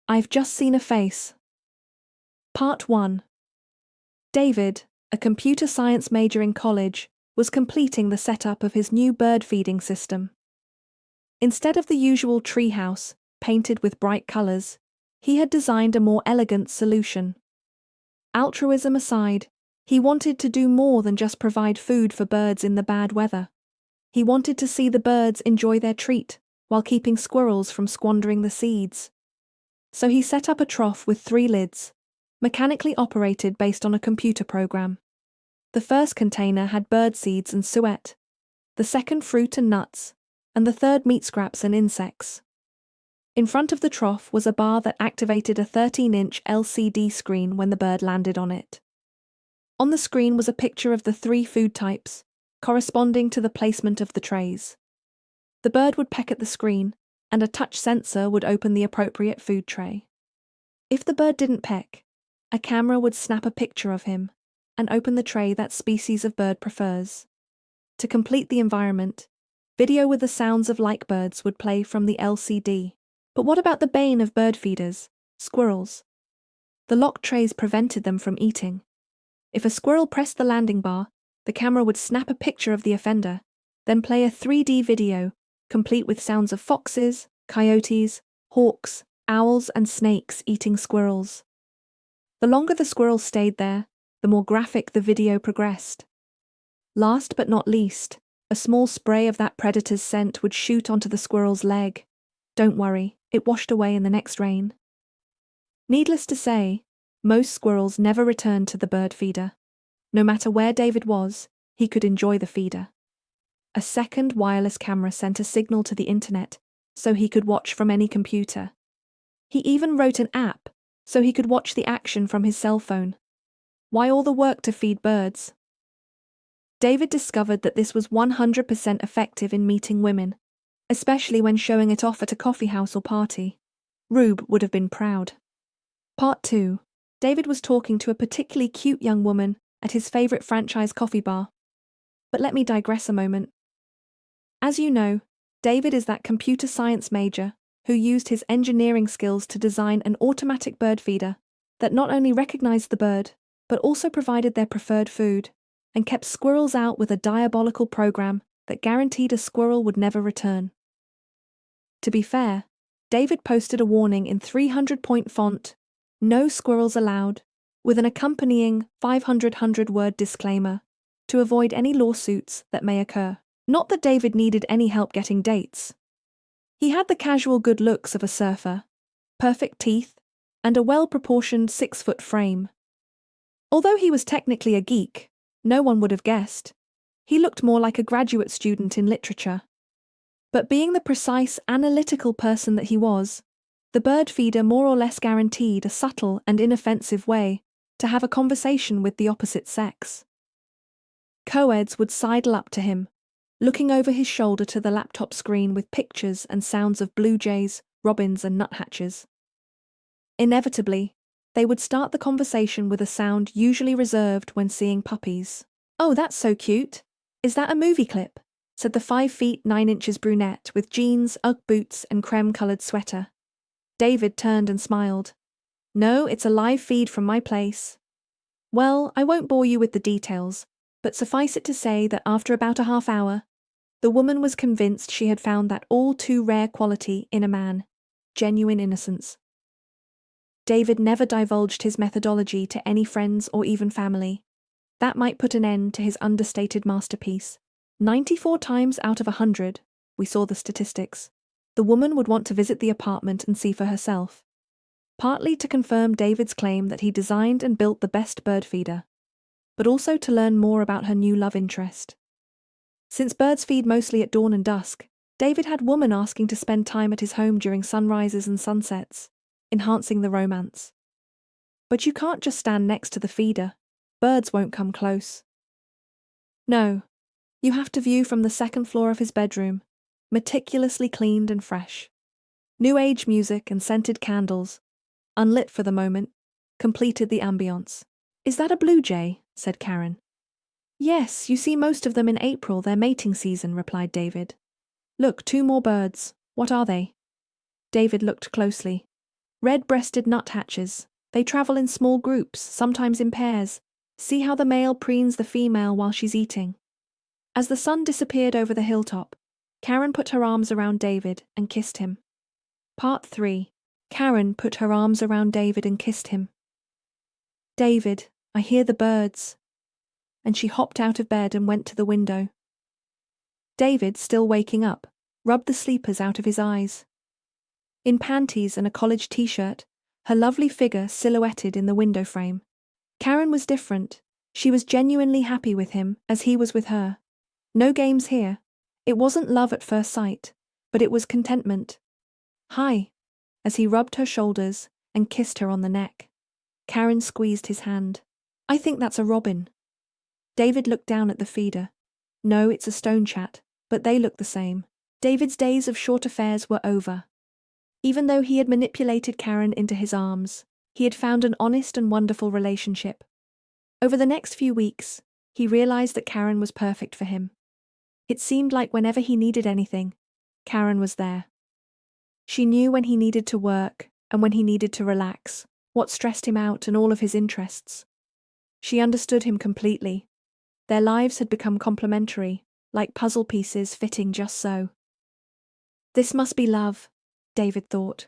I've just seen a face. Part 1. David, a computer science major in college, was completing the setup of his new bird feeding system. Instead of the usual treehouse, painted with bright colors, he had designed a more elegant solution. Altruism aside, he wanted to do more than just provide food for birds in the bad weather. He wanted to see the birds enjoy their treat while keeping squirrels from squandering the seeds. So he set up a trough with 3 lids, mechanically operated based on a computer program. The first container had bird seeds and suet, the second fruit and nuts, and the third meat scraps and insects. In front of the trough was a bar that activated a 13-inch LCD screen when the bird landed on it. On the screen was a picture of the 3 food types, corresponding to the placement of the trays. The bird would peck at the screen, and a touch sensor would open the appropriate food tray. If the bird didn't peck, a camera would snap a picture of him and open the tray that species of bird prefers. To complete the environment, video with the sounds of like birds would play from the LCD. But what about the bane of bird feeders, squirrels? The locked trays prevented them from eating. If a squirrel pressed the landing bar, the camera would snap a picture of the offender, then play a 3D video, complete with sounds of foxes, coyotes, hawks, owls, and snakes eating squirrels. The longer the squirrels stayed there, the more graphic the video progressed. Last but not least, a small spray of that predator's scent would shoot onto the squirrel's leg. Don't worry, it washed away in the next rain. Needless to say, most squirrels never returned to the bird feeder. No matter where David was, he could enjoy the feeder. A second wireless camera sent a signal to the internet, so he could watch from any computer. He even wrote an app, so he could watch the action from his cell phone. Why all the work to feed birds? David discovered that this was 100% effective in meeting women, especially when showing it off at a coffee house or party. Rube would have been proud. Part 2. David was talking to a particularly cute young woman at his favorite franchise coffee bar. But let me digress a moment. As you know, David is that computer science major who used his engineering skills to design an automatic bird feeder that not only recognized the bird, but also provided their preferred food, and kept squirrels out with a diabolical program that guaranteed a squirrel would never return. To be fair, David posted a warning in 300-point font, "No squirrels allowed," with an accompanying 500-word disclaimer to avoid any lawsuits that may occur. Not that David needed any help getting dates. He had the casual good looks of a surfer, perfect teeth, and a well-proportioned 6-foot frame. Although he was technically a geek, no one would have guessed. He looked more like a graduate student in literature. But being the precise, analytical person that he was, the bird feeder more or less guaranteed a subtle and inoffensive way to have a conversation with the opposite sex. Co-eds would sidle up to him, looking over his shoulder to the laptop screen with pictures and sounds of blue jays, robins, and nuthatches. Inevitably, they would start the conversation with a sound usually reserved when seeing puppies. "Oh, that's so cute. Is that a movie clip?" said the 5 feet 9 inches brunette with jeans, Ugg boots, and creme-colored sweater. David turned and smiled. "No, it's a live feed from my place." Well, I won't bore you with the details, but suffice it to say that after about a half hour, the woman was convinced she had found that all-too-rare quality in a man, genuine innocence. David never divulged his methodology to any friends or even family. That might put an end to his understated masterpiece. 94 times out of 100, we saw the statistics, the woman would want to visit the apartment and see for herself. Partly to confirm David's claim that he designed and built the best bird feeder, but also to learn more about her new love interest. Since birds feed mostly at dawn and dusk, David had women asking to spend time at his home during sunrises and sunsets, enhancing the romance. But you can't just stand next to the feeder. Birds won't come close. No, you have to view from the second floor of his bedroom, meticulously cleaned and fresh. New Age music and scented candles, unlit for the moment, completed the ambience. "Is that a blue jay?" said Karen. "Yes, you see most of them in April, their mating season," replied David. "Look, 2 more birds. What are they?" David looked closely. Red-breasted nuthatches. They travel in small groups, sometimes in pairs. See how the male preens the female while she's eating. As the sun disappeared over the hilltop, Karen put her arms around David and kissed him. Part 3. Karen put her arms around David and kissed him. David, I hear the birds. And she hopped out of bed and went to the window. David, still waking up, rubbed the sleepers out of his eyes. In panties and a college t-shirt, her lovely figure silhouetted in the window frame. Karen was different. She was genuinely happy with him as he was with her. No games here. It wasn't love at first sight, but it was contentment. Hi, as he rubbed her shoulders and kissed her on the neck. Karen squeezed his hand. I think that's a robin. David looked down at the feeder. No, it's a stone chat, but they look the same. David's days of short affairs were over. Even though he had manipulated Karen into his arms, he had found an honest and wonderful relationship. Over the next few weeks, he realized that Karen was perfect for him. It seemed like whenever he needed anything, Karen was there. She knew when he needed to work and when he needed to relax, what stressed him out and all of his interests. She understood him completely. Their lives had become complementary, like puzzle pieces fitting just so. This must be love, David thought.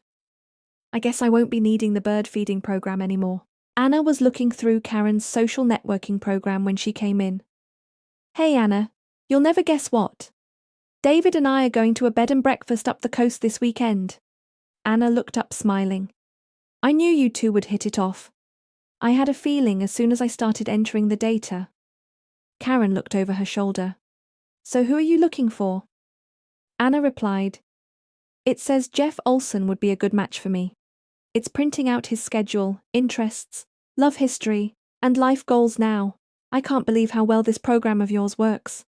I guess I won't be needing the bird feeding program anymore. Anna was looking through Karen's social networking program when she came in. Hey Anna, you'll never guess what. David and I are going to a bed and breakfast up the coast this weekend. Anna looked up smiling. I knew you two would hit it off. I had a feeling as soon as I started entering the data. Karen looked over her shoulder. So who are you looking for? Anna replied, It says Jeff Olson would be a good match for me. It's printing out his schedule, interests, love history, and life goals now. I can't believe how well this program of yours works.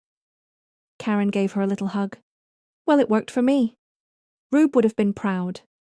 Karen gave her a little hug. Well, it worked for me. Rube would have been proud.